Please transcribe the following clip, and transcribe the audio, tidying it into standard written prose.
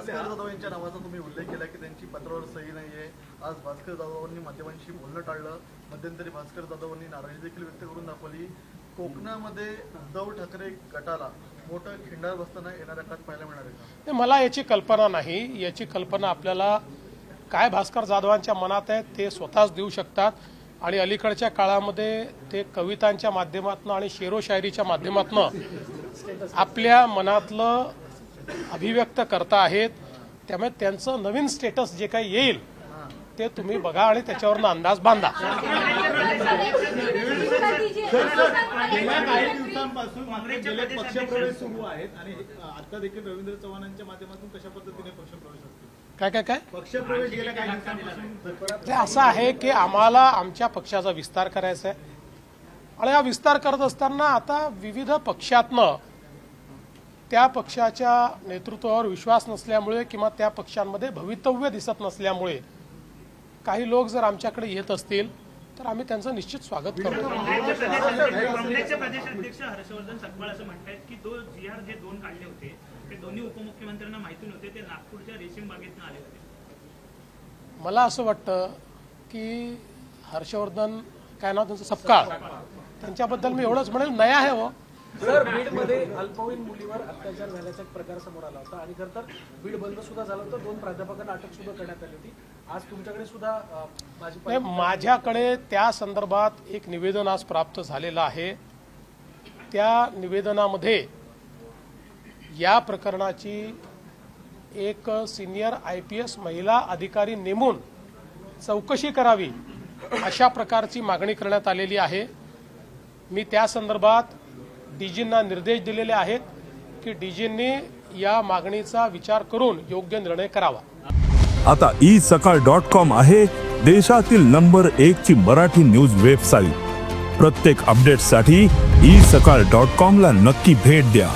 भास्कर जाधव यांच्या नावाचा तुम्ही उल्लेख केला की त्यांची पत्रावर सही नाहीये. आज भास्कर जाधवांनी माध्यमांशी बोलणं टाळलं. मध्यंतरी भास्कर जाधवांनी नाराजी देखील व्यक्त करून दाखवली. कोकणामध्ये उद्धव ठाकरे गटाला मोठं खिंडार बसताना येणाऱ्या काळात पाहायला मिळणार आहे का? मला याची कल्पना नाही. याची कल्पना आपल्याला काय भास्कर जाधवांच्या मनात आहे ते स्वतःच देऊ शकतात. आणि अलीकडच्या काळामध्ये ते कवितांच्या माध्यमातून आणि शेरोशायरीच्या माध्यमातून आपल्या मनातलं अभिव्यक्त करता आहेत. त्यामुळे त्यांचं नवीन स्टेटस जे काही येईल ते तुम्ही बघा आणि त्याच्यावरनं अंदाज बांधा. गेल्या काही दिवसांपासून मात्र पक्षप्रवेश सुरू आहेत आणि आता देखील रवींद्र चव्हाणांच्या माध्यमातून कशा पद्धतीने पक्षप्रवेश असतो? काय पक्षप्रवेश गेल्या काही दिवसांपासून असं आहे की आम्हाला आमच्या पक्षाचा विस्तार करायचा आहे आणि हा विस्तार करत असताना आता विविध पक्षातनं त्या पक्षाच्या नेतृत्वावर विश्वास नसल्यामुळे किंवा त्या पक्षांमध्ये भवितव्य दिसत नसल्यामुळे काही लोक जर आमच्याकडे येत असतील तर आम्ही त्यांचं निश्चित स्वागत करतो. काँग्रेसचे प्रदेशाध्यक्ष हर्षवर्धन सकपाळ असं म्हणतात की जी.आर. जे 2 काढले होते ते दोन्ही उपमुख्यमंत्र्यांना माहिती नव्हते. ते नागपूरच्या रेशीम बागेतून आले होते. मला असं वाटतं की हर्षवर्धन काय नाव त्यांचं सपकाळ त्यांच्याबद्दल मी एवढंच म्हणेल नया आहे हो. सर, बीडमध्ये अल्पवयीन मुलीवर अत्याचार झाल्याचा एक प्रकार समोर आला होता आणि खरं तर बीड बंद सुद्धा झालं होतं. 2 प्राध्यापकांना अटक सुद्धा करण्यात आली होती. आज तुमच्याकडे सुद्धा माझ्याकडे त्या संदर्भात एक निवेदन आज प्राप्त झालेलं आहे. त्या निवेदनामध्ये या प्रकरणाची एक सिनियर IPS महिला अधिकारी नेमून चौकशी करावी अशा प्रकारची मागणी करण्यात आलेली आहे. मी त्या संदर्भात DGंना निर्देश दिलेले आहेत की DGंनी या मागणीचा विचार करून योग्य निर्णय करावा. आता isakal.com आहे देशातील नंबर 1 ची मराठी न्यूज वेबसाईट. प्रत्येक अपडेटसाठी isakal.com ला नक्की भेट द्या.